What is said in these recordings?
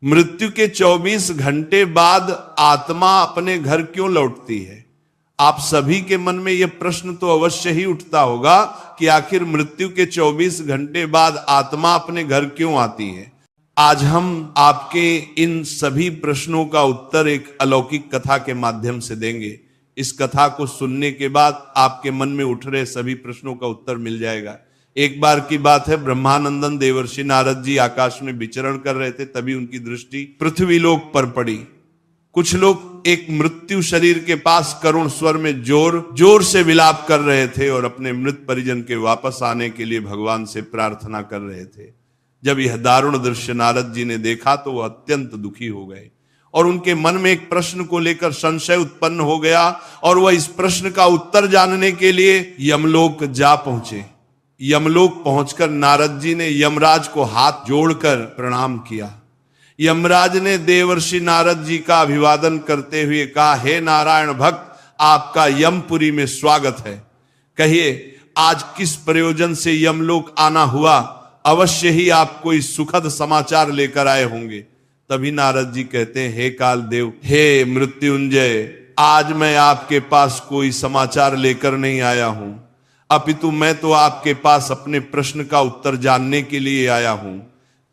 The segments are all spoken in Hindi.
मृत्यु के 24 घंटे बाद आत्मा अपने घर क्यों लौटती है? आप सभी के मन में यह प्रश्न तो अवश्य ही उठता होगा कि आखिर मृत्यु के 24 घंटे बाद आत्मा अपने घर क्यों आती है। आज हम आपके इन सभी प्रश्नों का उत्तर एक अलौकिक कथा के माध्यम से देंगे। इस कथा को सुनने के बाद आपके मन में उठ रहे सभी प्रश्नों का उत्तर मिल जाएगा। एक बार की बात है, ब्रह्मानंदन देवर्षि नारद जी आकाश में विचरण कर रहे थे, तभी उनकी दृष्टि पृथ्वी लोक पर पड़ी। कुछ लोग एक मृत्यु शरीर के पास करुण स्वर में जोर से विलाप कर रहे थे और अपने मृत परिजन के वापस आने के लिए भगवान से प्रार्थना कर रहे थे। जब यह दारुण दृश्य नारद जी ने देखा तो वह अत्यंत दुखी हो गए और उनके मन में एक प्रश्न को लेकर संशय उत्पन्न हो गया और वह इस प्रश्न का उत्तर जानने के लिए यमलोक जा पहुंचे। यमलोक पहुंचकर नारद जी ने यमराज को हाथ जोड़कर प्रणाम किया। यमराज ने देवर्षि नारद जी का अभिवादन करते हुए कहा, हे नारायण भक्त, आपका यमपुरी में स्वागत है। कहिए आज किस प्रयोजन से यमलोक आना हुआ? अवश्य ही आप कोई सुखद समाचार लेकर आए होंगे। तभी नारद जी कहते हैं, हे काल देव, हे मृत्युंजय, आज मैं आपके पास कोई समाचार लेकर नहीं आया हूं, अपितु मैं तो आपके पास अपने प्रश्न का उत्तर जानने के लिए आया हूं।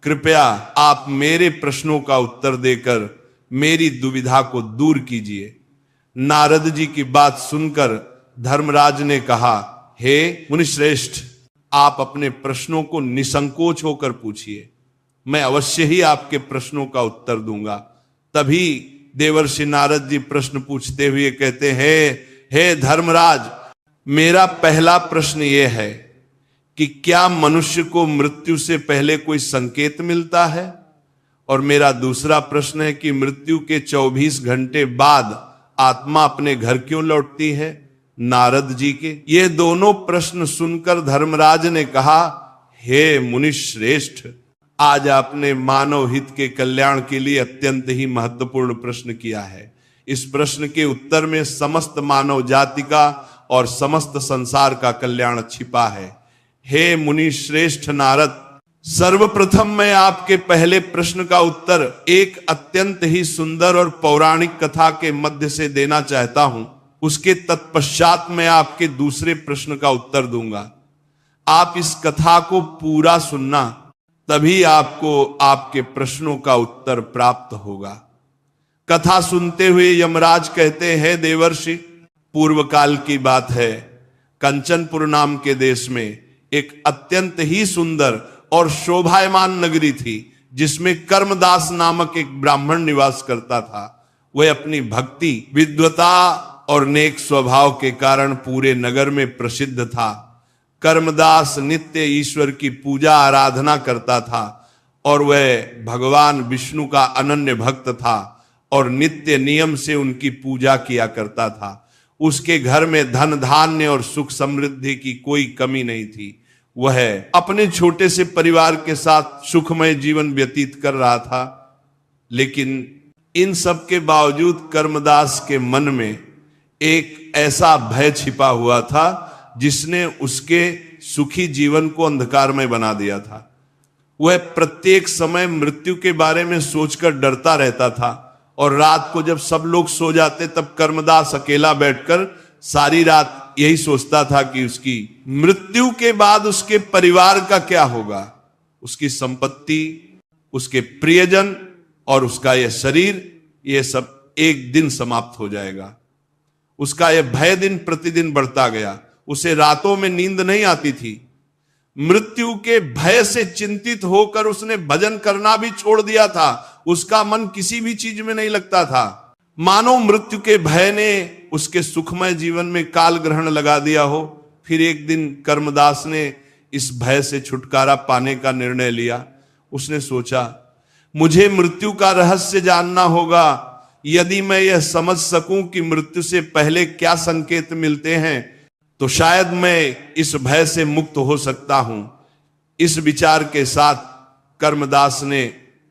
कृपया आप मेरे प्रश्नों का उत्तर देकर मेरी दुविधा को दूर कीजिए। नारद जी की बात सुनकर धर्मराज ने कहा, हे मुनिश्रेष्ठ, आप अपने प्रश्नों को निसंकोच होकर पूछिए, मैं अवश्य ही आपके प्रश्नों का उत्तर दूंगा। तभी देवर्षि नारद जी प्रश्न पूछते हुए कहते हैं, हे धर्मराज, मेरा पहला प्रश्न यह है कि क्या मनुष्य को मृत्यु से पहले कोई संकेत मिलता है? और मेरा दूसरा प्रश्न है कि मृत्यु के 24 घंटे बाद आत्मा अपने घर क्यों लौटती है? नारद जी के ये दोनों प्रश्न सुनकर धर्मराज ने कहा, हे मुनिश्रेष्ठ, आज आपने मानव हित के कल्याण के लिए अत्यंत ही महत्वपूर्ण प्रश्न किया है। इस प्रश्न के उत्तर में समस्त मानव जाति का और समस्त संसार का कल्याण छिपा है। हे मुनि श्रेष्ठ नारद, सर्वप्रथम मैं आपके पहले प्रश्न का उत्तर एक अत्यंत ही सुंदर और पौराणिक कथा के मध्य से देना चाहता हूं। उसके तत्पश्चात मैं आपके दूसरे प्रश्न का उत्तर दूंगा। आप इस कथा को पूरा सुनना, तभी आपको आपके प्रश्नों का उत्तर प्राप्त होगा। कथा सुनते हुए यमराज कहते हैं, देवर्षि, पूर्व काल की बात है, कंचनपुर नाम के देश में एक अत्यंत ही सुंदर और शोभायमान नगरी थी, जिसमें कर्मदास नामक एक ब्राह्मण निवास करता था। वह अपनी भक्ति, विद्वता और नेक स्वभाव के कारण पूरे नगर में प्रसिद्ध था। कर्मदास नित्य ईश्वर की पूजा आराधना करता था और वह भगवान विष्णु का अनन्य भक्त था और नित्य नियम से उनकी पूजा किया करता था। उसके घर में धन धान्य और सुख समृद्धि की कोई कमी नहीं थी। वह अपने छोटे से परिवार के साथ सुखमय जीवन व्यतीत कर रहा था। लेकिन इन सब के बावजूद कर्मदास के मन में एक ऐसा भय छिपा हुआ था जिसने उसके सुखी जीवन को अंधकारमय बना दिया था। वह प्रत्येक समय मृत्यु के बारे में सोचकर डरता रहता था और रात को जब सब लोग सो जाते तब कर्मदास अकेला बैठकर सारी रात यही सोचता था कि उसकी मृत्यु के बाद उसके परिवार का क्या होगा, उसकी संपत्ति, उसके प्रियजन और उसका यह शरीर, यह सब एक दिन समाप्त हो जाएगा। उसका यह भय दिन प्रतिदिन बढ़ता गया। उसे रातों में नींद नहीं आती थी। मृत्यु के भय से चिंतित होकर उसने भजन करना भी छोड़ दिया था। उसका मन किसी भी चीज में नहीं लगता था। मानो मृत्यु के भय ने उसके सुखमय जीवन में काल ग्रहण लगा दिया हो। फिर एक दिन कर्मदास ने इस भय से छुटकारा पाने का निर्णय लिया। उसने सोचा, मुझे मृत्यु का रहस्य जानना होगा। यदि मैं यह समझ सकूं कि मृत्यु से पहले क्या संकेत मिलते हैं तो शायद मैं इस भय से मुक्त हो सकता हूं। इस विचार के साथ कर्मदास ने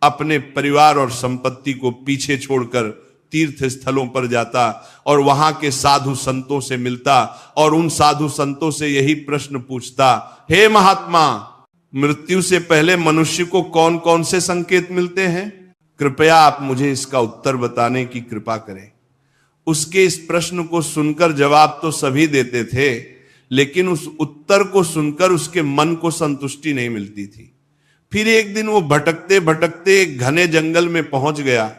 अपने परिवार और संपत्ति को पीछे छोड़कर तीर्थ स्थलों पर जाता और वहां के साधु संतों से मिलता और उन साधु संतों से यही प्रश्न पूछता, हे महात्मा, मृत्यु से पहले मनुष्य को कौन कौन से संकेत मिलते हैं? कृपया आप मुझे इसका उत्तर बताने की कृपा करें। उसके इस प्रश्न को सुनकर जवाब तो सभी देते थे, लेकिन उस उत्तर को सुनकर उसके मन को संतुष्टि नहीं मिलती थी। फिर एक दिन वो भटकते भटकते एक घने जंगल में पहुंच गया।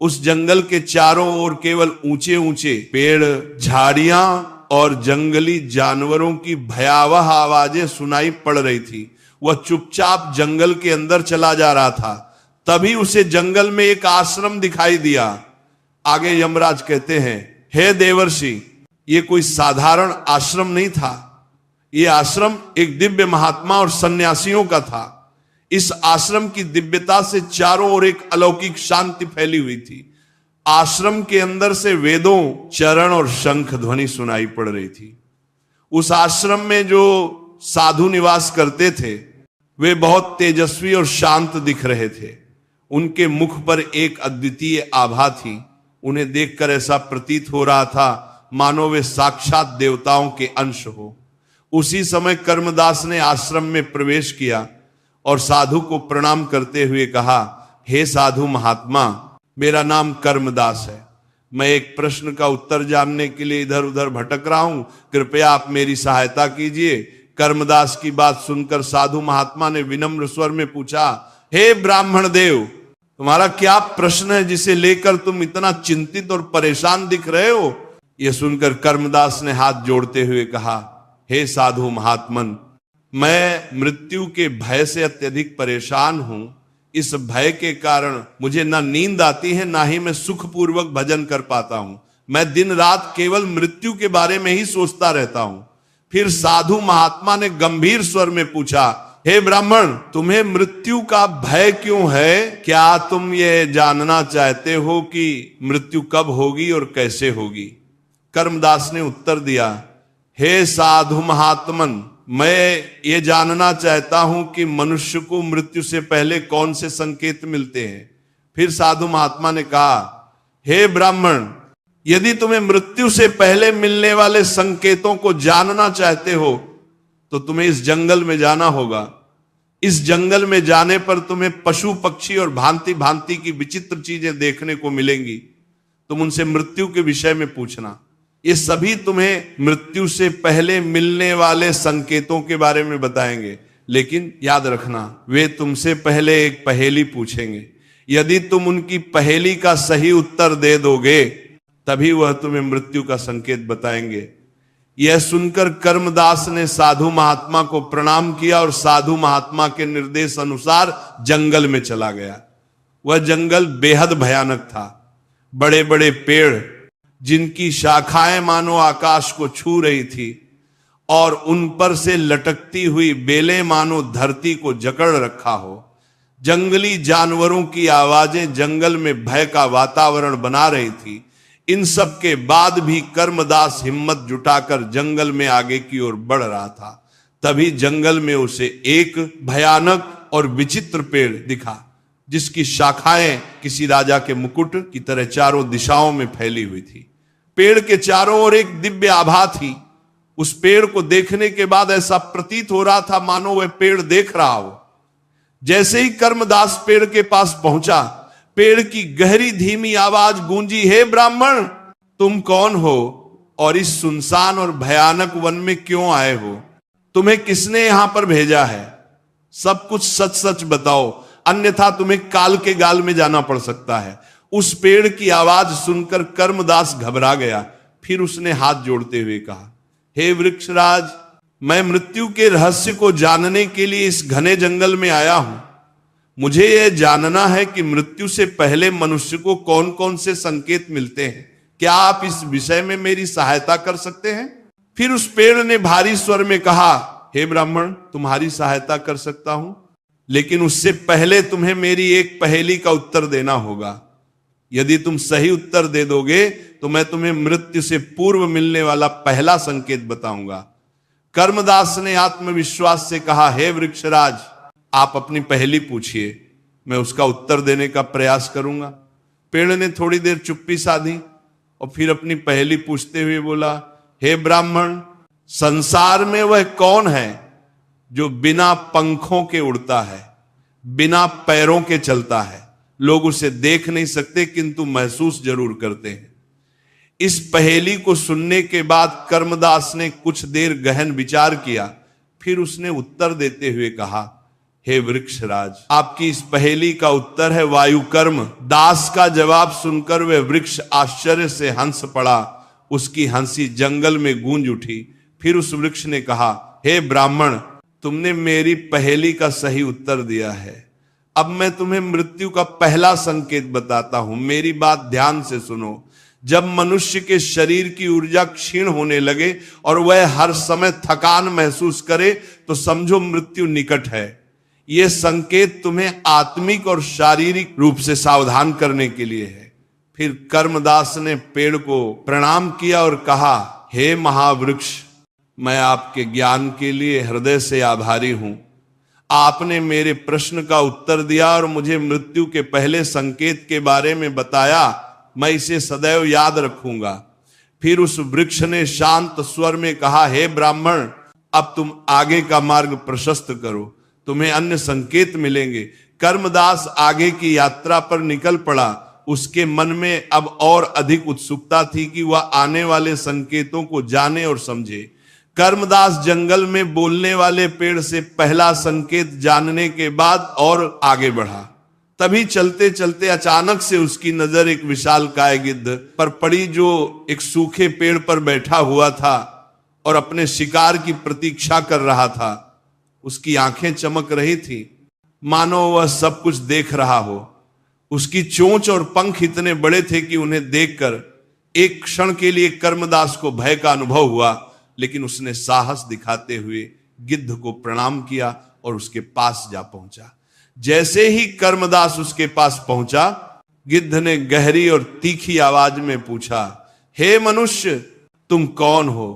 उस जंगल के चारों ओर केवल ऊंचे ऊंचे पेड़, झाड़ियां और जंगली जानवरों की भयावह आवाजें सुनाई पड़ रही थी। वह चुपचाप जंगल के अंदर चला जा रहा था। तभी उसे जंगल में एक आश्रम दिखाई दिया। आगे यमराज कहते हैं, हे देवर्षि, ये कोई साधारण आश्रम नहीं था। ये आश्रम एक दिव्य महात्मा और सन्यासियों का था। इस आश्रम की दिव्यता से चारों ओर एक अलौकिक शांति फैली हुई थी। आश्रम के अंदर से वेदों, चरण और शंख ध्वनि सुनाई पड़ रही थी। उस आश्रम में जो साधु निवास करते थे वे बहुत तेजस्वी और शांत दिख रहे थे। उनके मुख पर एक अद्वितीय आभा थी। उन्हें देखकर ऐसा प्रतीत हो रहा था मानो वे साक्षात देवताओं के अंश हो। उसी समय कर्मदास ने आश्रम में प्रवेश किया और साधु को प्रणाम करते हुए कहा, हे साधु महात्मा, मेरा नाम कर्मदास है। मैं एक प्रश्न का उत्तर जानने के लिए इधर उधर भटक रहा हूं, कृपया आप मेरी सहायता कीजिए। कर्मदास की बात सुनकर साधु महात्मा ने विनम्र स्वर में पूछा, हे ब्राह्मण देव, तुम्हारा क्या प्रश्न है जिसे लेकर तुम इतना चिंतित और परेशान दिख रहे हो? यह सुनकर कर्मदास ने हाथ जोड़ते हुए कहा, हे साधु महात्मन, मैं मृत्यु के भय से अत्यधिक परेशान हूं। इस भय के कारण मुझे ना नींद आती है, ना ही मैं सुखपूर्वक भजन कर पाता हूं। मैं दिन रात केवल मृत्यु के बारे में ही सोचता रहता हूं। फिर साधु महात्मा ने गंभीर स्वर में पूछा, हे ब्राह्मण, तुम्हें मृत्यु का भय क्यों है? क्या तुम ये जानना चाहते हो कि मृत्यु कब होगी और कैसे होगी? कर्मदास ने उत्तर दिया, हे साधु महात्मन, मैं ये जानना चाहता हूं कि मनुष्य को मृत्यु से पहले कौन से संकेत मिलते हैं। फिर साधु महात्मा ने कहा, हे ब्राह्मण, यदि तुम्हें मृत्यु से पहले मिलने वाले संकेतों को जानना चाहते हो तो तुम्हें इस जंगल में जाना होगा। इस जंगल में जाने पर तुम्हें पशु पक्षी और भांति भांति की विचित्र चीजें देखने को मिलेंगी। तुम उनसे मृत्यु के विषय में पूछना। ये सभी तुम्हें मृत्यु से पहले मिलने वाले संकेतों के बारे में बताएंगे। लेकिन याद रखना, वे तुमसे पहले एक पहेली पूछेंगे। यदि तुम उनकी पहेली का सही उत्तर दे दोगे तभी वह तुम्हें मृत्यु का संकेत बताएंगे। यह सुनकर कर्मदास ने साधु महात्मा को प्रणाम किया और साधु महात्मा के निर्देश अनुसार जंगल में चला गया। वह जंगल बेहद भयानक था। बड़े बड़े पेड़ जिनकी शाखाएं मानो आकाश को छू रही थी और उन पर से लटकती हुई बेलें मानो धरती को जकड़ रखा हो। जंगली जानवरों की आवाजें जंगल में भय का वातावरण बना रही थी। इन सब के बाद भी कर्मदास हिम्मत जुटाकर जंगल में आगे की ओर बढ़ रहा था। तभी जंगल में उसे एक भयानक और विचित्र पेड़ दिखा जिसकी शाखाएं किसी राजा के मुकुट की तरह चारों दिशाओं में फैली हुई थी। पेड़ के चारों ओर एक दिव्य आभा थी। उस पेड़ को देखने के बाद ऐसा प्रतीत हो रहा था मानो वह पेड़ देख रहा हो। जैसे ही कर्मदास पेड़ के पास पहुंचा, पेड़ की गहरी धीमी आवाज गूंजी, हे ब्राह्मण, तुम कौन हो और इस सुनसान और भयानक वन में क्यों आए हो? तुम्हें किसने यहां पर भेजा है? सब कुछ सच सच बताओ, अन्यथा तुम्हें काल के गाल में जाना पड़ सकता है। उस पेड़ की आवाज सुनकर कर्मदास घबरा गया। फिर उसने हाथ जोड़ते हुए कहा, हे वृक्षराज, मैं मृत्यु के रहस्य को जानने के लिए इस घने जंगल में आया हूं। मुझे यह जानना है कि मृत्यु से पहले मनुष्य को कौन कौन से संकेत मिलते हैं। क्या आप इस विषय में मेरी सहायता कर सकते हैं? फिर उस पेड़ ने भारी स्वर में कहा, हे ब्राह्मण, तुम्हारी सहायता कर सकता हूं, लेकिन उससे पहले तुम्हें मेरी एक पहेली का उत्तर देना होगा। यदि तुम सही उत्तर दे दोगे तो मैं तुम्हें मृत्यु से पूर्व मिलने वाला पहला संकेत बताऊंगा। कर्मदास ने आत्मविश्वास से कहा, हे वृक्षराज, आप अपनी पहेली पूछिए, मैं उसका उत्तर देने का प्रयास करूंगा। पेड़ ने थोड़ी देर चुप्पी साधी और फिर अपनी पहेली पूछते हुए बोला, हे ब्राह्मण, संसार में वह कौन है जो बिना पंखों के उड़ता है, बिना पैरों के चलता है, लोग उसे देख नहीं सकते किंतु महसूस जरूर करते हैं। इस पहेली को सुनने के बाद कर्मदास ने कुछ देर गहन विचार किया, फिर उसने उत्तर देते हुए कहा, हे वृक्षराज, आपकी इस पहेली का उत्तर है वायु कर्म। दास का जवाब सुनकर वह वृक्ष आश्चर्य से हंस पड़ा। उसकी हंसी जंगल में गूंज उठी। फिर उस वृक्ष ने कहा, हे ब्राह्मण, तुमने मेरी पहेली का सही उत्तर दिया है। अब मैं तुम्हें मृत्यु का पहला संकेत बताता हूं, मेरी बात ध्यान से सुनो। जब मनुष्य के शरीर की ऊर्जा क्षीण होने लगे और वह हर समय थकान महसूस करे तो समझो मृत्यु निकट है। यह संकेत तुम्हें आत्मिक और शारीरिक रूप से सावधान करने के लिए है। फिर कर्मदास ने पेड़ को प्रणाम किया और कहा, हे महावृक्ष, मैं आपके ज्ञान के लिए हृदय से आभारी हूं। आपने मेरे प्रश्न का उत्तर दिया और मुझे मृत्यु के पहले संकेत के बारे में बताया। मैं इसे सदैव याद रखूंगा। फिर उस वृक्ष ने शांत स्वर में कहा, हे ब्राह्मण, अब तुम आगे का मार्ग प्रशस्त करो, तुम्हें अन्य संकेत मिलेंगे। कर्मदास आगे की यात्रा पर निकल पड़ा। उसके मन में अब और अधिक उत्सुकता थी कि वह आने वाले संकेतों को जाने और समझे। कर्मदास जंगल में बोलने वाले पेड़ से पहला संकेत जानने के बाद और आगे बढ़ा। तभी चलते चलते अचानक से उसकी नजर एक विशालकाय गिद्ध पर पड़ी, जो एक सूखे पेड़ पर बैठा हुआ था और अपने शिकार की प्रतीक्षा कर रहा था। उसकी आंखें चमक रही थी, मानो वह सब कुछ देख रहा हो। उसकी चोंच और पंख इतने बड़े थे कि उन्हें देखकर एक क्षण के लिए कर्मदास को भय का अनुभव हुआ, लेकिन उसने साहस दिखाते हुए गिद्ध को प्रणाम किया और उसके पास जा पहुंचा। जैसे ही कर्मदास उसके पास पहुंचा, गिद्ध ने गहरी और तीखी आवाज में पूछा, हे मनुष्य, तुम कौन हो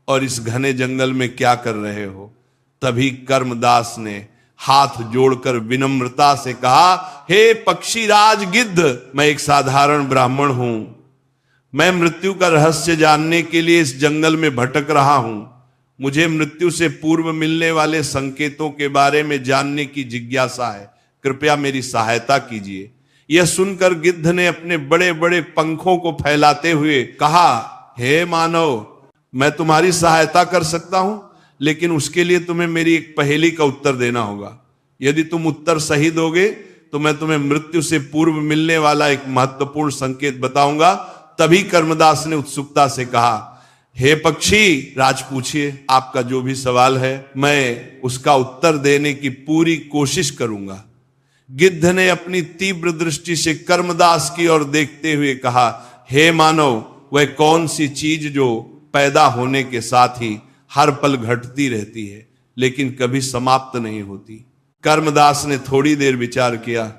और इस घने जंगल में क्या कर रहे हो? तभी कर्मदास ने हाथ जोड़कर विनम्रता से कहा, हे पक्षीराज गिद्ध, मैं एक साधारण ब्राह्मण हूं। मैं मृत्यु का रहस्य जानने के लिए इस जंगल में भटक रहा हूं। मुझे मृत्यु से पूर्व मिलने वाले संकेतों के बारे में जानने की जिज्ञासा है, कृपया मेरी सहायता कीजिए। यह सुनकर गिद्ध ने अपने बड़े बड़े पंखों को फैलाते हुए कहा, हे मानव, मैं तुम्हारी सहायता कर सकता हूं, लेकिन उसके लिए तुम्हें मेरी एक पहेली का उत्तर देना होगा। यदि तुम उत्तर सही दोगे तो मैं तुम्हें मृत्यु से पूर्व मिलने वाला एक महत्वपूर्ण संकेत बताऊंगा। तभी कर्मदास ने उत्सुकता से कहा, हे पक्षी राज, पूछिए, आपका जो भी सवाल है मैं उसका उत्तर देने की पूरी कोशिश करूंगा। गिद्ध ने अपनी तीव्र दृष्टि से कर्मदास की ओर देखते हुए कहा, हे मानव, वह कौन सी चीज जो पैदा होने के साथ ही हर पल घटती रहती है लेकिन कभी समाप्त नहीं होती? कर्मदास ने थोड़ी देर विचार किया।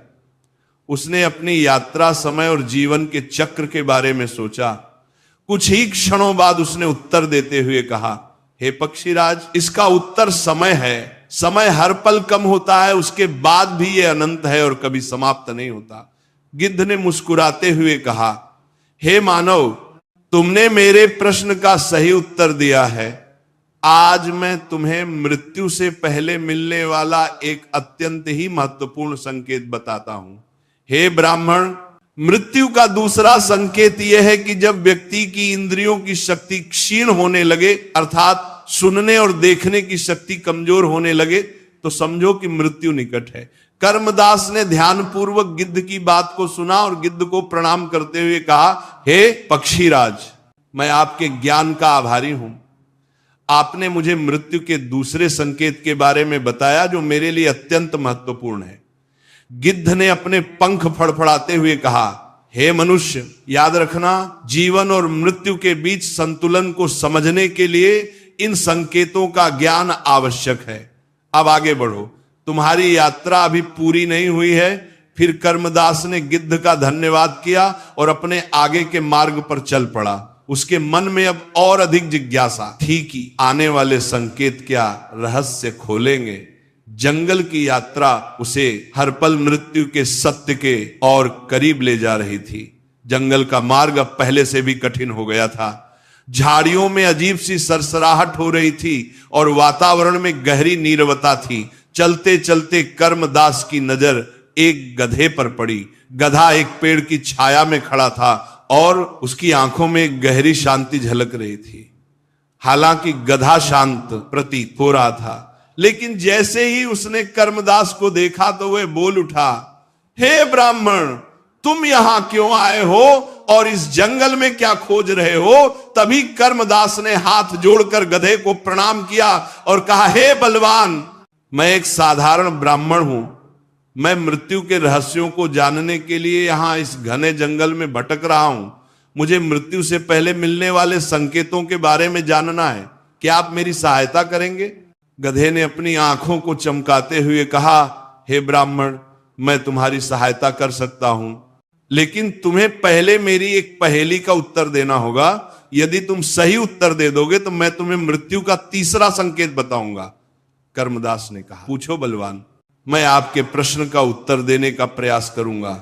उसने अपनी यात्रा, समय और जीवन के चक्र के बारे में सोचा। कुछ ही क्षणों बाद उसने उत्तर देते हुए कहा, हे पक्षीराज, इसका उत्तर समय है। समय हर पल कम होता है, उसके बाद भी यह अनंत है और कभी समाप्त नहीं होता। गिद्ध ने मुस्कुराते हुए कहा, हे मानव, तुमने मेरे प्रश्न का सही उत्तर दिया है। आज मैं तुम्हें मृत्यु से पहले मिलने वाला एक अत्यंत ही महत्वपूर्ण संकेत बताता हूं। हे ब्राह्मण, मृत्यु का दूसरा संकेत यह है कि जब व्यक्ति की इंद्रियों की शक्ति क्षीण होने लगे, अर्थात सुनने और देखने की शक्ति कमजोर होने लगे, तो समझो कि मृत्यु निकट है। कर्मदास ने ध्यानपूर्वक गिद्ध की बात को सुना और गिद्ध को प्रणाम करते हुए कहा, हे पक्षीराज, मैं आपके ज्ञान का आभारी हूं। आपने मुझे मृत्यु के दूसरे संकेत के बारे में बताया जो मेरे लिए अत्यंत महत्वपूर्ण है। गिद्ध ने अपने पंख फड़फड़ाते हुए कहा, हे मनुष्य, याद रखना, जीवन और मृत्यु के बीच संतुलन को समझने के लिए इन संकेतों का ज्ञान आवश्यक है। अब आगे बढ़ो, तुम्हारी यात्रा अभी पूरी नहीं हुई है। फिर कर्मदास ने गिद्ध का धन्यवाद किया और अपने आगे के मार्ग पर चल पड़ा। उसके मन में अब और अधिक जिज्ञासा थी कि आने वाले संकेत क्या रहस्य खोलेंगे। जंगल की यात्रा उसे हर पल मृत्यु के सत्य के और करीब ले जा रही थी। जंगल का मार्ग अब पहले से भी कठिन हो गया था। झाड़ियों में अजीब सी सरसराहट हो रही थी और वातावरण में गहरी नीरवता थी। चलते चलते कर्मदास की नजर एक गधे पर पड़ी। गधा एक पेड़ की छाया में खड़ा था और उसकी आंखों में एक गहरी शांति झलक रही थी। हालांकि गधा शांत प्रतीत हो रहा था, लेकिन जैसे ही उसने कर्मदास को देखा तो वह बोल उठा, हे ब्राह्मण, तुम यहां क्यों आए हो और इस जंगल में क्या खोज रहे हो? तभी कर्मदास ने हाथ जोड़कर गधे को प्रणाम किया और कहा, हे बलवान, मैं एक साधारण ब्राह्मण हूं। मैं मृत्यु के रहस्यों को जानने के लिए यहां इस घने जंगल में भटक रहा हूं। मुझे मृत्यु से पहले मिलने वाले संकेतों के बारे में जानना है। क्या आप मेरी सहायता करेंगे? गधे ने अपनी आंखों को चमकाते हुए कहा, हे ब्राह्मण, मैं तुम्हारी सहायता कर सकता हूं, लेकिन तुम्हें पहले मेरी एक पहेली का उत्तर देना होगा। यदि तुम सही उत्तर दे दोगे तो मैं तुम्हें मृत्यु का तीसरा संकेत बताऊंगा। कर्मदास ने कहा, पूछो बलवान, मैं आपके प्रश्न का उत्तर देने का प्रयास करूंगा।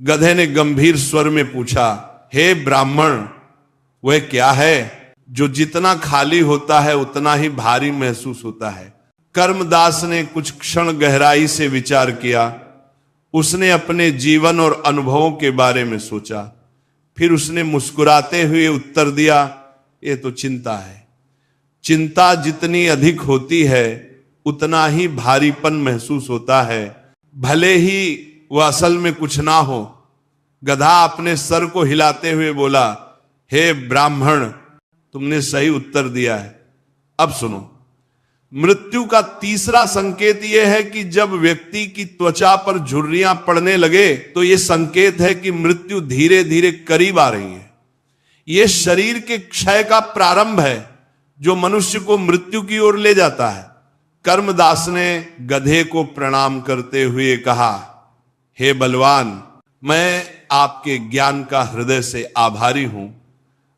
गधे ने गंभीर स्वर में पूछा, हे ब्राह्मण, वह क्या है जो जितना खाली होता है उतना ही भारी महसूस होता है? कर्मदास ने कुछ क्षण गहराई से विचार किया। उसने अपने जीवन और अनुभवों के बारे में सोचा। फिर उसने मुस्कुराते हुए उत्तर दिया, ये तो चिंता है। चिंता जितनी अधिक होती है उतना ही भारीपन महसूस होता है, भले ही वह असल में कुछ ना हो। गधा अपने सर को हिलाते हुए बोला, हे ब्राह्मण, तुमने सही उत्तर दिया है। अब सुनो, मृत्यु का तीसरा संकेत यह है कि जब व्यक्ति की त्वचा पर झुर्रियां पड़ने लगे तो यह संकेत है कि मृत्यु धीरे धीरे करीब आ रही है। यह शरीर के क्षय का प्रारंभ है जो मनुष्य को मृत्यु की ओर ले जाता है। कर्मदास ने गधे को प्रणाम करते हुए कहा, हे बलवान, मैं आपके ज्ञान का हृदय से आभारी हूं।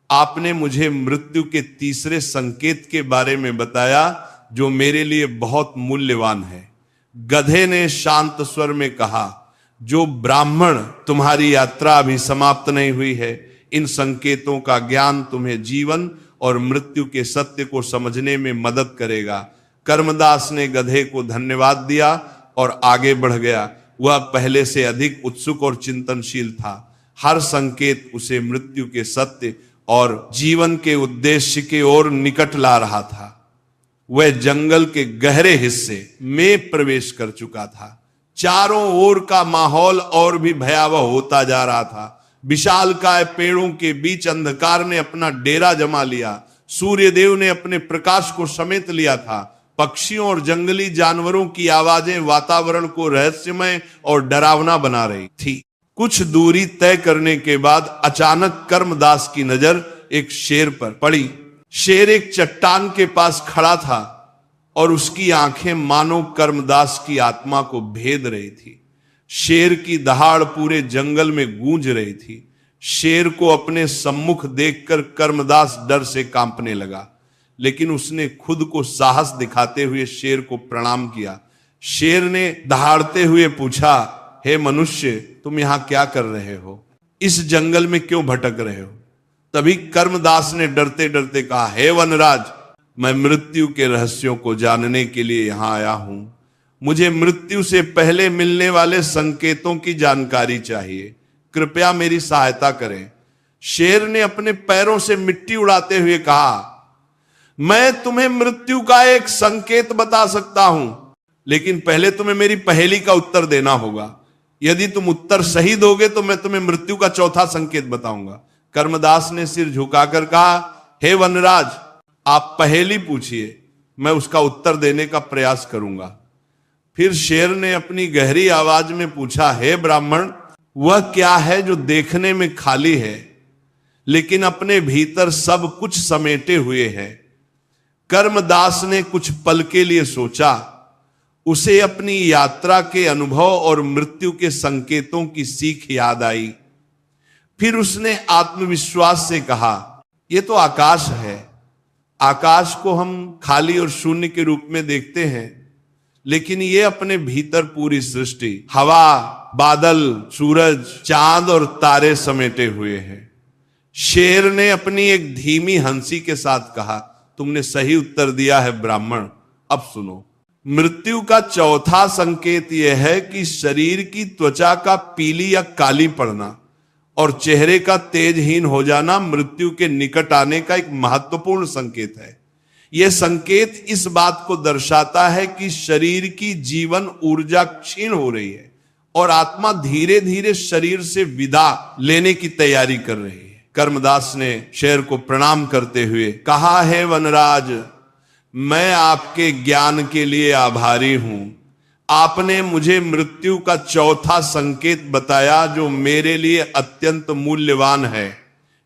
आपने मुझे मृत्यु के तीसरे संकेत के बारे में बताया जो मेरे लिए बहुत मूल्यवान है। गधे ने शांत स्वर में कहा, जो ब्राह्मण, तुम्हारी यात्रा अभी समाप्त नहीं हुई है। इन संकेतों का ज्ञान तुम्हें जीवन और मृत्यु के सत्य को समझने में मदद करेगा। कर्मदास ने गधे को धन्यवाद दिया और आगे बढ़ गया। वह पहले से अधिक उत्सुक और चिंतनशील था। हर संकेत उसे मृत्यु के सत्य और जीवन के उद्देश्य की ओर निकट ला रहा था। वह जंगल के गहरे हिस्से में प्रवेश कर चुका था। चारों ओर का माहौल और भी भयावह होता जा रहा था। विशालकाय पेड़ों के बीच अंधकार ने अपना डेरा जमा लिया। सूर्यदेव ने अपने प्रकाश को समेट लिया था। पक्षियों और जंगली जानवरों की आवाजें वातावरण को रहस्यमय और डरावना बना रही थी। कुछ दूरी तय करने के बाद अचानक कर्मदास की नजर एक शेर पर पड़ी। शेर एक चट्टान के पास खड़ा था और उसकी आंखें मानो कर्मदास की आत्मा को भेद रही थी। शेर की दहाड़ पूरे जंगल में गूंज रही थी। शेर को अपने सम्मुख देखकर कर्मदास डर से कांपने लगा, लेकिन उसने खुद को साहस दिखाते हुए शेर को प्रणाम किया। शेर ने दहाड़ते हुए पूछा, हे मनुष्य, तुम यहां क्या कर रहे हो? इस जंगल में क्यों भटक रहे हो? तभी कर्मदास ने डरते डरते कहा, हे वनराज, मैं मृत्यु के रहस्यों को जानने के लिए यहां आया हूं। मुझे मृत्यु से पहले मिलने वाले संकेतों की जानकारी चाहिए। कृपया मेरी सहायता करें। शेर ने अपने पैरों से मिट्टी उड़ाते हुए कहा, मैं तुम्हें मृत्यु का एक संकेत बता सकता हूं, लेकिन पहले तुम्हें मेरी पहेली का उत्तर देना होगा। यदि तुम उत्तर सही दोगे तो मैं तुम्हें मृत्यु का चौथा संकेत बताऊंगा। कर्मदास ने सिर झुकाकर कहा, हे वनराज, आप पहेली पूछिए, मैं उसका उत्तर देने का प्रयास करूंगा। फिर शेर ने अपनी गहरी आवाज में पूछा, हे ब्राह्मण, वह क्या है जो देखने में खाली है लेकिन अपने भीतर सब कुछ समेटे हुए है? कर्मदास ने कुछ पल के लिए सोचा। उसे अपनी यात्रा के अनुभव और मृत्यु के संकेतों की सीख याद आई। फिर उसने आत्मविश्वास से कहा, यह तो आकाश है। आकाश को हम खाली और शून्य के रूप में देखते हैं, लेकिन यह अपने भीतर पूरी सृष्टि, हवा, बादल, सूरज, चांद और तारे समेटे हुए हैं। शेर ने अपनी एक धीमी हंसी के साथ कहा, तुमने सही उत्तर दिया है ब्राह्मण। अब सुनो, मृत्यु का चौथा संकेत यह है कि शरीर की त्वचा का पीली या काली पड़ना और चेहरे का तेजहीन हो जाना मृत्यु के निकट आने का एक महत्वपूर्ण संकेत है। यह संकेत इस बात को दर्शाता है कि शरीर की जीवन ऊर्जा क्षीण हो रही है और आत्मा धीरे धीरे शरीर से विदा लेने की तैयारी कर रही है। कर्मदास ने शेर को प्रणाम करते हुए कहा, है वनराज, मैं आपके ज्ञान के लिए आभारी हूं। आपने मुझे मृत्यु का चौथा संकेत बताया जो मेरे लिए अत्यंत मूल्यवान है।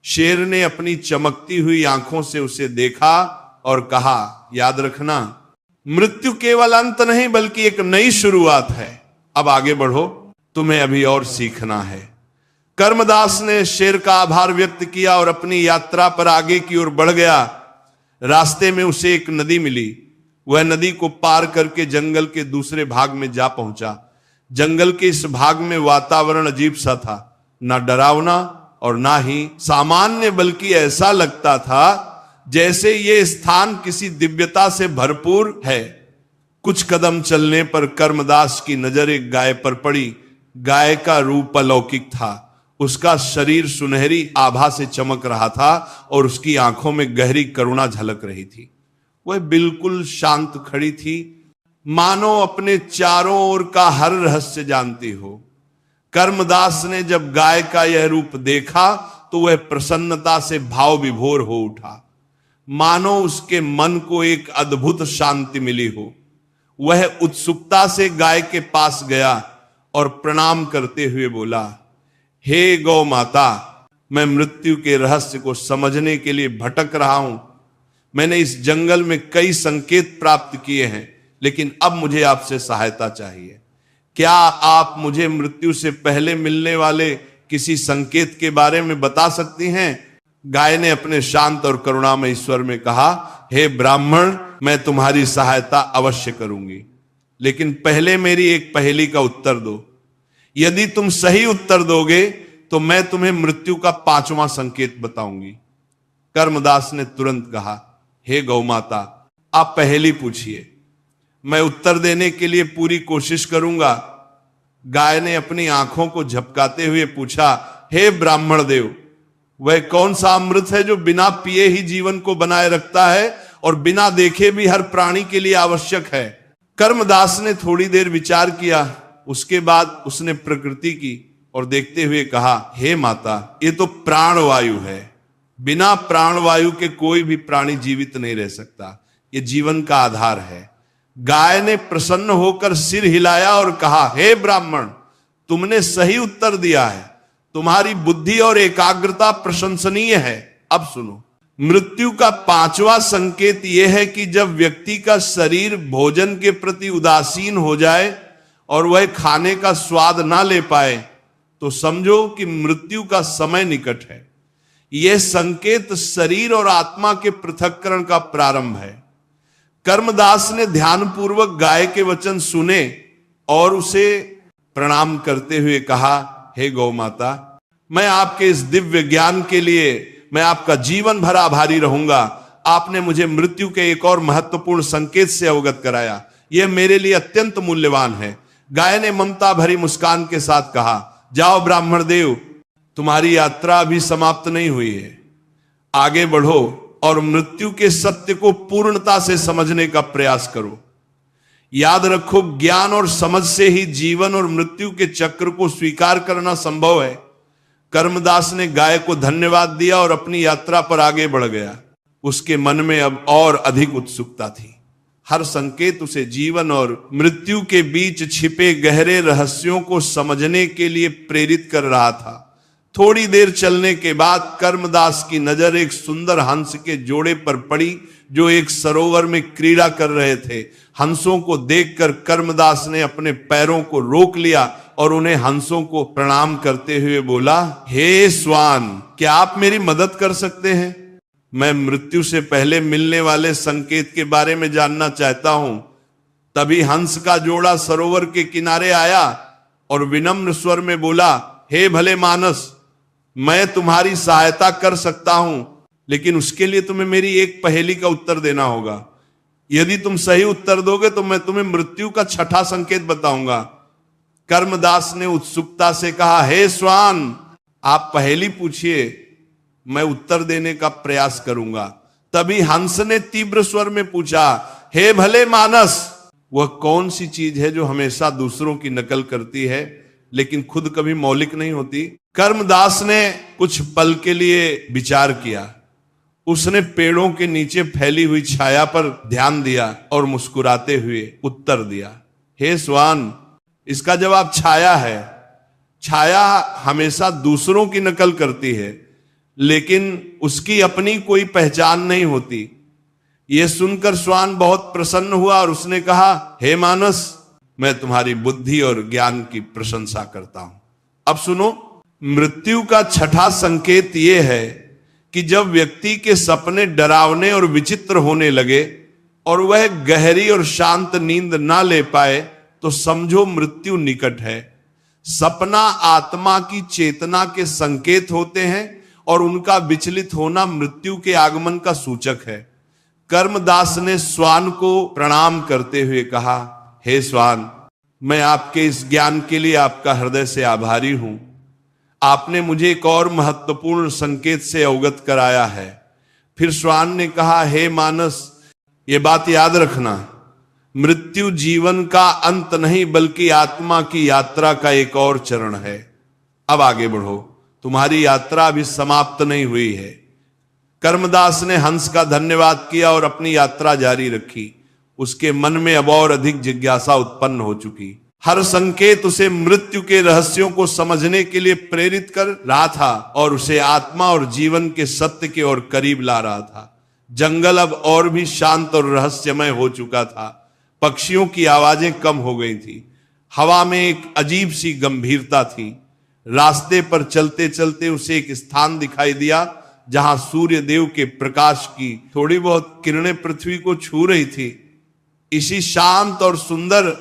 शेर ने अपनी चमकती हुई आंखों से उसे देखा और कहा, याद रखना, मृत्यु केवल अंत नहीं बल्कि एक नई शुरुआत है। अब आगे बढ़ो, तुम्हें अभी और सीखना है। कर्मदास ने शेर का आभार व्यक्त किया और अपनी यात्रा पर आगे की ओर बढ़ गया। रास्ते में उसे एक नदी मिली। वह नदी को पार करके जंगल के दूसरे भाग में जा पहुंचा। जंगल के इस भाग में वातावरण अजीब सा था, ना डरावना और ना ही सामान्य, बल्कि ऐसा लगता था जैसे ये स्थान किसी दिव्यता से भरपूर है। कुछ कदम चलने पर कर्मदास की नजर एक गाय पर पड़ी। गाय का रूप अलौकिक था। उसका शरीर सुनहरी आभा से चमक रहा था और उसकी आंखों में गहरी करुणा झलक रही थी। वह बिल्कुल शांत खड़ी थी, मानो अपने चारों ओर का हर रहस्य जानती हो। कर्मदास ने जब गाय का यह रूप देखा तो वह प्रसन्नता से भाव विभोर हो उठा, मानो उसके मन को एक अद्भुत शांति मिली हो। वह उत्सुकता से गाय के पास गया और प्रणाम करते हुए बोला, हे गौ माता, मैं मृत्यु के रहस्य को समझने के लिए भटक रहा हूं। मैंने इस जंगल में कई संकेत प्राप्त किए हैं, लेकिन अब मुझे आपसे सहायता चाहिए। क्या आप मुझे मृत्यु से पहले मिलने वाले किसी संकेत के बारे में बता सकती हैं? गाय ने अपने शांत और करुणामय स्वर में कहा, हे ब्राह्मण, मैं तुम्हारी सहायता अवश्य करूंगी, लेकिन पहले मेरी एक पहेली का उत्तर दो। यदि तुम सही उत्तर दोगे तो मैं तुम्हें मृत्यु का 5वां संकेत बताऊंगी। कर्मदास ने तुरंत कहा, हे गौ माता, आप पहेली पूछिए, मैं उत्तर देने के लिए पूरी कोशिश करूंगा। गाय ने अपनी आंखों को झपकाते हुए पूछा, हे ब्राह्मण देव, वह कौन सा अमृत है जो बिना पिए ही जीवन को बनाए रखता है और बिना देखे भी हर प्राणी के लिए आवश्यक है? कर्मदास ने थोड़ी देर विचार किया। उसके बाद उसने प्रकृति की और देखते हुए कहा, हे माता, ये तो प्राणवायु है। बिना प्राणवायु के कोई भी प्राणी जीवित नहीं रह सकता। ये जीवन का आधार है। गाय ने प्रसन्न होकर सिर हिलाया और कहा, हे ब्राह्मण, तुमने सही उत्तर दिया है। तुम्हारी बुद्धि और एकाग्रता प्रशंसनीय है। अब सुनो, मृत्यु का 5वां संकेत यह है कि जब व्यक्ति का शरीर भोजन के प्रति उदासीन हो जाए और वह खाने का स्वाद ना ले पाए तो समझो कि मृत्यु का समय निकट है। यह संकेत शरीर और आत्मा के पृथक्करण का प्रारंभ है। कर्मदास ने ध्यानपूर्वक गाय के वचन सुने और उसे प्रणाम करते हुए कहा, हे गौ माता, मैं आपके इस दिव्य ज्ञान के लिए मैं आपका जीवन भर आभारी रहूंगा। आपने मुझे मृत्यु के एक और महत्वपूर्ण संकेत से अवगत कराया। यह मेरे लिए अत्यंत मूल्यवान है। गाय ने ममता भरी मुस्कान के साथ कहा, जाओ ब्राह्मण देव, तुम्हारी यात्रा अभी समाप्त नहीं हुई है। आगे बढ़ो और मृत्यु के सत्य को पूर्णता से समझने का प्रयास करो। याद रखो, ज्ञान और समझ से ही जीवन और मृत्यु के चक्र को स्वीकार करना संभव है। कर्मदास ने गाय को धन्यवाद दिया और अपनी यात्रा पर आगे बढ़ गया। उसके मन में अब और अधिक उत्सुकता थी। हर संकेत उसे जीवन और मृत्यु के बीच छिपे गहरे रहस्यों को समझने के लिए प्रेरित कर रहा था। थोड़ी देर चलने के बाद कर्मदास की नजर एक सुंदर हंस के जोड़े पर पड़ी जो एक सरोवर में क्रीड़ा कर रहे थे। हंसों को देखकर कर्मदास ने अपने पैरों को रोक लिया और उन्हें हंसों को प्रणाम करते हुए बोला, हे स्वान, क्या आप मेरी मदद कर सकते हैं? मैं मृत्यु से पहले मिलने वाले संकेत के बारे में जानना चाहता हूं। तभी हंस का जोड़ा सरोवर के किनारे आया और विनम्र स्वर में बोला, हे भले मानस, मैं तुम्हारी सहायता कर सकता हूं, लेकिन उसके लिए तुम्हें मेरी एक पहेली का उत्तर देना होगा। यदि तुम सही उत्तर दोगे तो मैं तुम्हें मृत्यु का छठा संकेत बताऊंगा। कर्मदास ने उत्सुकता से कहा, हे स्वान, आप पहेली पूछिए, मैं उत्तर देने का प्रयास करूंगा। तभी हंस ने तीव्र स्वर में पूछा, हे भले मानस, वह कौन सी चीज है जो हमेशा दूसरों की नकल करती है लेकिन खुद कभी मौलिक नहीं होती? कर्मदास ने कुछ पल के लिए विचार किया। उसने पेड़ों के नीचे फैली हुई छाया पर ध्यान दिया और मुस्कुराते हुए उत्तर दिया, हे स्वान, इसका जवाब छाया है। छाया हमेशा दूसरों की नकल करती है लेकिन उसकी अपनी कोई पहचान नहीं होती। यह सुनकर स्वान बहुत प्रसन्न हुआ और उसने कहा, हे मानस, मैं तुम्हारी बुद्धि और ज्ञान की प्रशंसा करता हूं। अब सुनो, मृत्यु का छठा संकेत यह है कि जब व्यक्ति के सपने डरावने और विचित्र होने लगे और वह गहरी और शांत नींद ना ले पाए तो समझो मृत्यु निकट है। सपना आत्मा की चेतना के संकेत होते हैं और उनका विचलित होना मृत्यु के आगमन का सूचक है। कर्मदास ने स्वान को प्रणाम करते हुए कहा, हे स्वान, मैं आपके इस ज्ञान के लिए आपका हृदय से आभारी हूं। आपने मुझे एक और महत्वपूर्ण संकेत से अवगत कराया है। फिर स्वान ने कहा, हे मानस, ये बात याद रखना, मृत्यु जीवन का अंत नहीं बल्कि आत्मा की यात्रा का एक और चरण है। अब आगे बढ़ो, तुम्हारी यात्रा अभी समाप्त नहीं हुई है। कर्मदास ने हंस का धन्यवाद किया और अपनी यात्रा जारी रखी। उसके मन में अब और अधिक जिज्ञासा उत्पन्न हो चुकी। हर संकेत उसे मृत्यु के रहस्यों को समझने के लिए प्रेरित कर रहा था और उसे आत्मा और जीवन के सत्य के और करीब ला रहा था। जंगल अब और भी शांत और रहस्यमय हो चुका था। पक्षियों की आवाजें कम हो गई थी। हवा में एक अजीब सी गंभीरता थी। रास्ते पर चलते चलते उसे एक स्थान दिखाई दिया जहां सूर्य देव के प्रकाश की थोड़ी बहुत किरणें पृथ्वी को छू रही थी। इसी शांत और सुंदर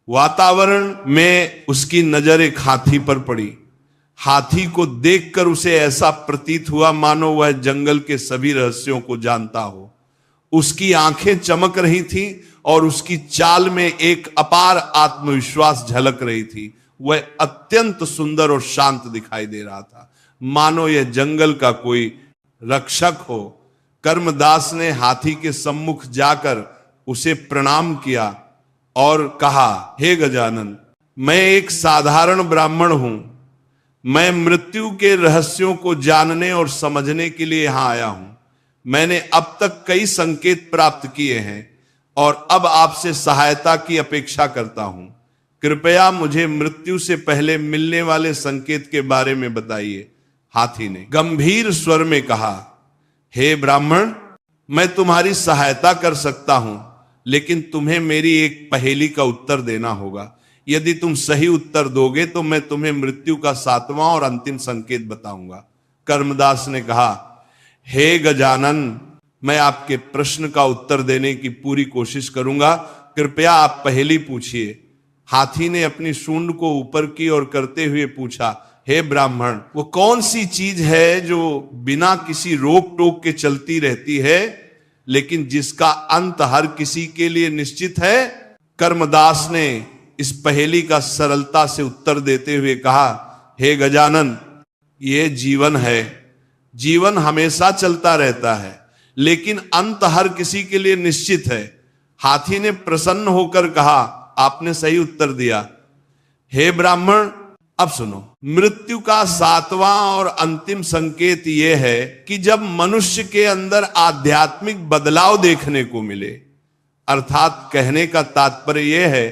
वातावरण में उसकी नजर एक हाथी पर पड़ी। हाथी को देखकर उसे ऐसा प्रतीत हुआ मानो वह जंगल के सभी रहस्यों को जानता हो। उसकी आंखें चमक रही थीं और उसकी चाल में एक अपार आत्मविश्वास झलक रही थी। वह अत्यंत सुंदर और शांत दिखाई दे रहा था, मानो यह जंगल का कोई रक्षक हो। कर्मदास ने हाथी के सम्मुख जाकर उसे प्रणाम किया और कहा, हे गजानन, मैं एक साधारण ब्राह्मण हूं। मैं मृत्यु के रहस्यों को जानने और समझने के लिए यहां आया हूं। मैंने अब तक कई संकेत प्राप्त किए हैं और अब आपसे सहायता की अपेक्षा करता हूं। कृपया मुझे मृत्यु से पहले मिलने वाले संकेत के बारे में बताइए। हाथी ने गंभीर स्वर में कहा, हे ब्राह्मण, मैं तुम्हारी सहायता कर सकता हूं, लेकिन तुम्हें मेरी एक पहेली का उत्तर देना होगा। यदि तुम सही उत्तर दोगे तो मैं तुम्हें मृत्यु का सातवां और अंतिम संकेत बताऊंगा। कर्मदास ने कहा, हे गजानन, मैं आपके प्रश्न का उत्तर देने की पूरी कोशिश करूंगा। कृपया आप पहेली पूछिए। हाथी ने अपनी सूंड को ऊपर की ओर करते हुए पूछा, हे ब्राह्मण, वो कौन सी चीज है जो बिना किसी रोक टोक के चलती रहती है लेकिन जिसका अंत हर किसी के लिए निश्चित है? कर्मदास ने इस पहेली का सरलता से उत्तर देते हुए कहा, हे गजानन, ये जीवन है। जीवन हमेशा चलता रहता है लेकिन अंत हर किसी के लिए निश्चित है। हाथी ने प्रसन्न होकर कहा, आपने सही उत्तर दिया। हे ब्राह्मण, अब सुनो, मृत्यु का सातवां और अंतिम संकेत यह है कि जब मनुष्य के अंदर आध्यात्मिक बदलाव देखने को मिले, अर्थात कहने का तात्पर्य यह है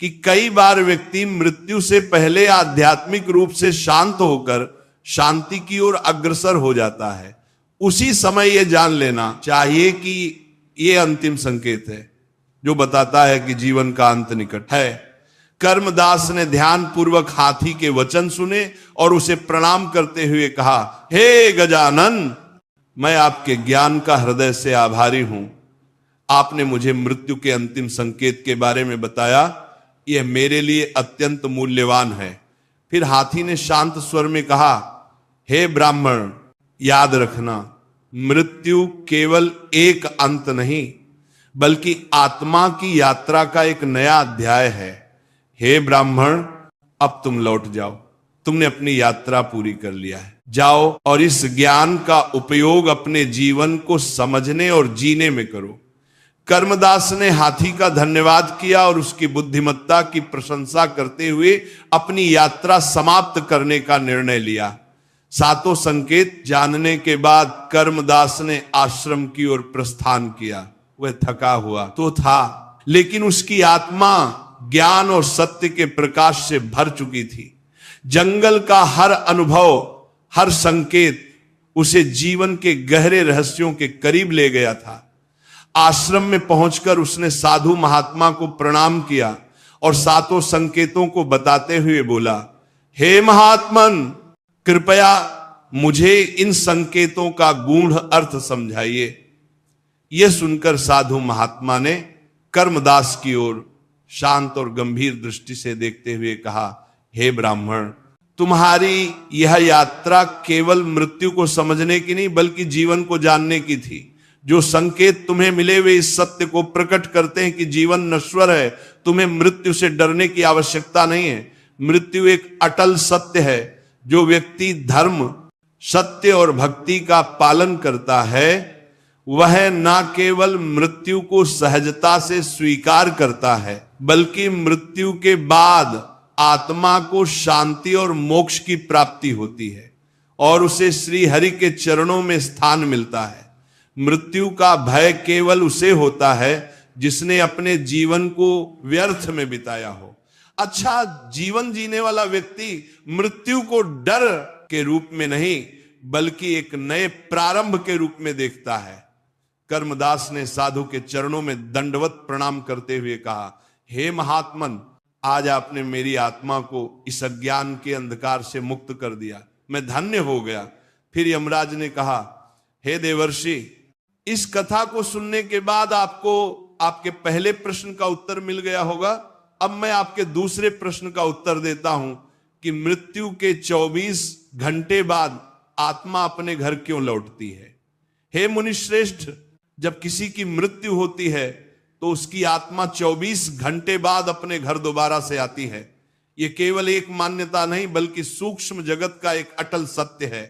कि कई बार व्यक्ति मृत्यु से पहले आध्यात्मिक रूप से शांत होकर शांति की ओर अग्रसर हो जाता है। उसी समय यह जान लेना चाहिए कि यह अंतिम संकेत है जो बताता है कि जीवन का अंत निकट है। कर्मदास ने ध्यान पूर्वक हाथी के वचन सुने और उसे प्रणाम करते हुए कहा, हे गजानन, मैं आपके ज्ञान का हृदय से आभारी हूं। आपने मुझे मृत्यु के अंतिम संकेत के बारे में बताया, यह मेरे लिए अत्यंत मूल्यवान है। फिर हाथी ने शांत स्वर में कहा, हे ब्राह्मण, याद रखना, मृत्यु केवल एक अंत नहीं बल्कि आत्मा की यात्रा का एक नया अध्याय है। हे ब्राह्मण, अब तुम लौट जाओ, तुमने अपनी यात्रा पूरी कर लिया है। जाओ और इस ज्ञान का उपयोग अपने जीवन को समझने और जीने में करो। कर्मदास ने हाथी का धन्यवाद किया और उसकी बुद्धिमत्ता की प्रशंसा करते हुए अपनी यात्रा समाप्त करने का निर्णय लिया। सातों संकेत जानने के बाद कर्मदास ने आश्रम की ओर प्रस्थान किया। वह थका हुआ तो था, लेकिन उसकी आत्मा ज्ञान और सत्य के प्रकाश से भर चुकी थी। जंगल का हर अनुभव, हर संकेत उसे जीवन के गहरे रहस्यों के करीब ले गया था। आश्रम में पहुंचकर उसने साधु महात्मा को प्रणाम किया और सातों संकेतों को बताते हुए बोला, हे महात्मन, कृपया मुझे इन संकेतों का गूढ़ अर्थ समझाइए। यह सुनकर साधु महात्मा ने कर्मदास की ओर शांत और गंभीर दृष्टि से देखते हुए कहा, हे ब्राह्मण, तुम्हारी यह यात्रा केवल मृत्यु को समझने की नहीं बल्कि जीवन को जानने की थी। जो संकेत तुम्हें मिले वे इस सत्य को प्रकट करते हैं कि जीवन नश्वर है। तुम्हें मृत्यु से डरने की आवश्यकता नहीं है। मृत्यु एक अटल सत्य है। जो व्यक्ति धर्म, सत्य और भक्ति का पालन करता है वह न केवल मृत्यु को सहजता से स्वीकार करता है बल्कि मृत्यु के बाद आत्मा को शांति और मोक्ष की प्राप्ति होती है और उसे श्री हरि के चरणों में स्थान मिलता है। मृत्यु का भय केवल उसे होता है जिसने अपने जीवन को व्यर्थ में बिताया हो। अच्छा, जीवन जीने वाला व्यक्ति मृत्यु को डर के रूप में नहीं बल्कि एक नए प्रारंभ के रूप में देखता है। कर्मदास ने साधु के चरणों में दंडवत प्रणाम करते हुए कहा, हे महात्मन, आज आपने मेरी आत्मा को इस अज्ञान के अंधकार से मुक्त कर दिया। मैं धन्य हो गया। फिर यमराज ने कहा, हे देवर्षि, इस कथा को सुनने के बाद आपको आपके पहले प्रश्न का उत्तर मिल गया होगा। अब मैं आपके दूसरे प्रश्न का उत्तर देता हूं कि मृत्यु के 24 घंटे बाद आत्मा अपने घर क्यों लौटती है। हे मुनिश्रेष्ठ, जब किसी की मृत्यु होती है तो उसकी आत्मा 24 घंटे बाद अपने घर दोबारा से आती है। यह केवल एक मान्यता नहीं बल्कि सूक्ष्म जगत का एक अटल सत्य है।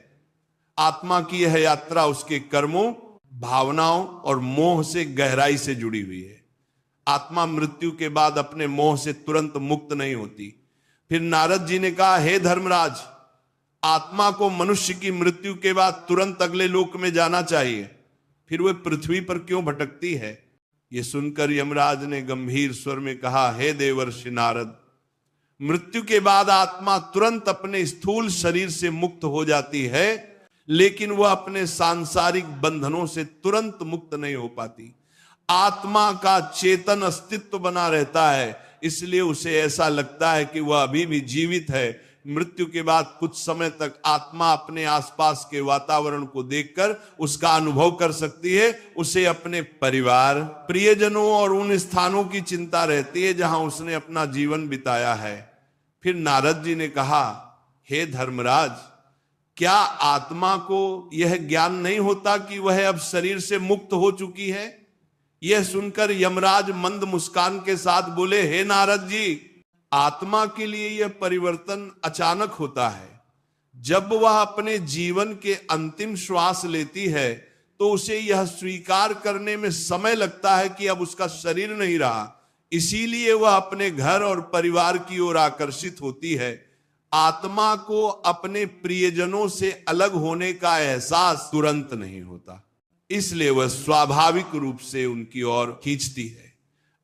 आत्मा की यह यात्रा उसके कर्मों, भावनाओं और मोह से गहराई से जुड़ी हुई है। आत्मा मृत्यु के बाद अपने मोह से तुरंत मुक्त नहीं होती। फिर नारद जी ने कहा, हे धर्मराज, आत्मा को मनुष्य की मृत्यु के बाद तुरंत अगले लोक में जाना चाहिए, फिर वह पृथ्वी पर क्यों भटकती है। यह सुनकर यमराज ने गंभीर स्वर में कहा, हे देवर्षि नारद, मृत्यु के बाद आत्मा तुरंत अपने स्थूल शरीर से मुक्त हो जाती है, लेकिन वह अपने सांसारिक बंधनों से तुरंत मुक्त नहीं हो पाती। आत्मा का चेतन अस्तित्व बना रहता है, इसलिए उसे ऐसा लगता है कि वह अभी भी जीवित है। मृत्यु के बाद कुछ समय तक आत्मा अपने आसपास के वातावरण को देखकर उसका अनुभव कर सकती है। उसे अपने परिवार, प्रियजनों और उन स्थानों की चिंता रहती है जहां उसने अपना जीवन बिताया है। फिर नारद जी ने कहा, हे धर्मराज, क्या आत्मा को यह ज्ञान नहीं होता कि वह अब शरीर से मुक्त हो चुकी है। यह सुनकर यमराज मंद मुस्कान के साथ बोले, हे नारद जी, आत्मा के लिए यह परिवर्तन अचानक होता है। जब वह अपने जीवन के अंतिम श्वास लेती है तो उसे यह स्वीकार करने में समय लगता है कि अब उसका शरीर नहीं रहा, इसीलिए वह अपने घर और परिवार की ओर आकर्षित होती है। आत्मा को अपने प्रियजनों से अलग होने का एहसास तुरंत नहीं होता, इसलिए वह स्वाभाविक रूप से उनकी ओर खींचती है।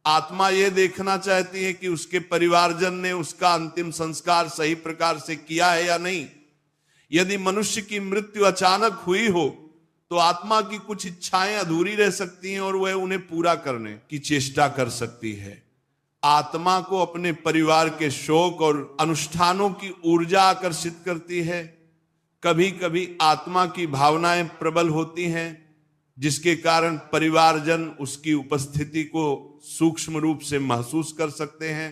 आत्मा यह देखना चाहती है कि उसके परिवारजन ने उसका अंतिम संस्कार सही प्रकार से किया है या नहीं। यदि मनुष्य की मृत्यु अचानक हुई हो तो आत्मा की कुछ इच्छाएं अधूरी रह सकती हैं और वह उन्हें पूरा करने की चेष्टा कर सकती है। आत्मा को अपने परिवार के शोक और अनुष्ठानों की ऊर्जा आकर्षित करती है। कभी कभी आत्मा की भावनाएं प्रबल होती हैं, जिसके कारण परिवारजन उसकी उपस्थिति को सूक्ष्म रूप से महसूस कर सकते हैं।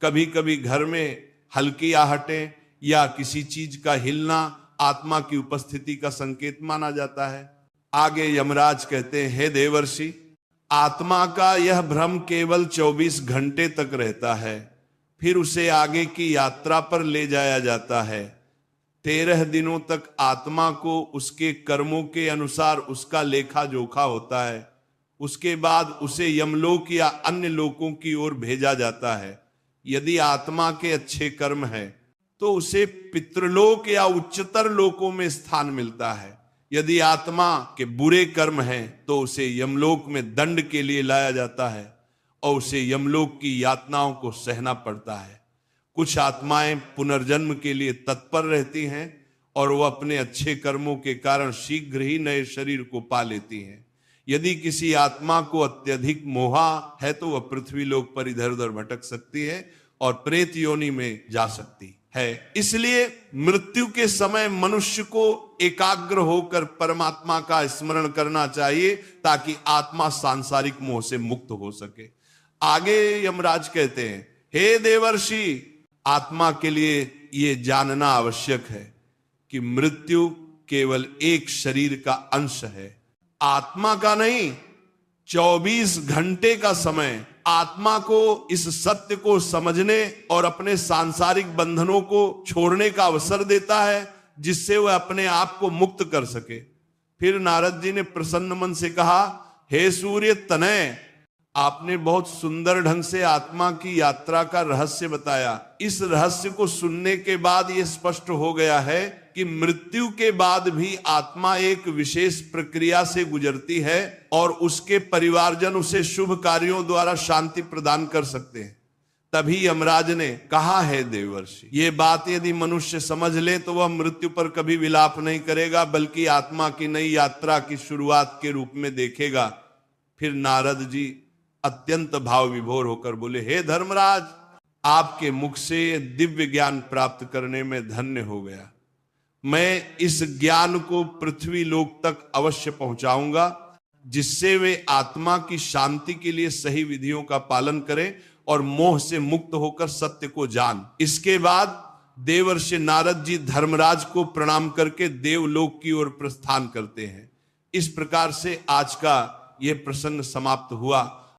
कभी कभी घर में हल्की आहटें या किसी चीज का हिलना आत्मा की उपस्थिति का संकेत माना जाता है। आगे यमराज कहते हैं, हे देवर्षि, आत्मा का यह भ्रम केवल 24 घंटे तक रहता है, फिर उसे आगे की यात्रा पर ले जाया जाता है। 13 दिनों तक आत्मा को उसके कर्मों के अनुसार उसका लेखा जोखा होता है। उसके बाद उसे यमलोक या अन्य लोकों की ओर भेजा जाता है। यदि आत्मा के अच्छे कर्म है तो उसे पितृलोक या उच्चतर लोकों में स्थान मिलता है। यदि आत्मा के बुरे कर्म हैं तो उसे यमलोक में दंड के लिए लाया जाता है और उसे यमलोक की यातनाओं को सहना पड़ता है। कुछ आत्माएं पुनर्जन्म के लिए तत्पर रहती हैं और वह अपने अच्छे कर्मों के कारण शीघ्र ही नए शरीर को पा लेती हैं। यदि किसी आत्मा को अत्यधिक मोहा है तो वह पृथ्वी लोक पर इधर उधर भटक सकती है और प्रेत योनि में जा सकती है। इसलिए मृत्यु के समय मनुष्य को एकाग्र होकर परमात्मा का स्मरण करना चाहिए ताकि आत्मा सांसारिक मोह से मुक्त हो सके। आगे यमराज कहते हैं, हे देवर्षि, आत्मा के लिए यह जानना आवश्यक है कि मृत्यु केवल एक शरीर का अंश है, आत्मा का नहीं। 24 घंटे का समय आत्मा को इस सत्य को समझने और अपने सांसारिक बंधनों को छोड़ने का अवसर देता है, जिससे वह अपने आप को मुक्त कर सके। फिर नारद जी ने प्रसन्न मन से कहा, हे सूर्य तनय, आपने बहुत सुंदर ढंग से आत्मा की यात्रा का रहस्य बताया। इस रहस्य को सुनने के बाद यह स्पष्ट हो गया है कि मृत्यु के बाद भी आत्मा एक विशेष प्रक्रिया से गुजरती है और उसके परिवारजन उसे शुभ कार्यों द्वारा शांति प्रदान कर सकते हैं। तभी यमराज ने कहा, है देवर्षि, ये बात यदि मनुष्य समझ ले तो वह मृत्यु पर कभी विलाप नहीं करेगा, बल्कि आत्मा की नई यात्रा की शुरुआत के रूप में देखेगा। फिर नारद जी अत्यंत भाव विभोर होकर बोले, हे धर्मराज, आपके मुख से दिव्य ज्ञान प्राप्त करने में धन्य हो गया। मैं इस ज्ञान को पृथ्वी लोक तक अवश्य पहुंचाऊंगा, जिससे वे आत्मा की शांति के लिए सही विधियों का पालन करें और मोह से मुक्त होकर सत्य को जान। इसके बाद देवर्षि नारद जी धर्मराज को प्रणाम करके देवलोक की ओर प्रस्थान करते हैं। इस प्रकार से आज का यह प्रसंग समाप्त हुआ।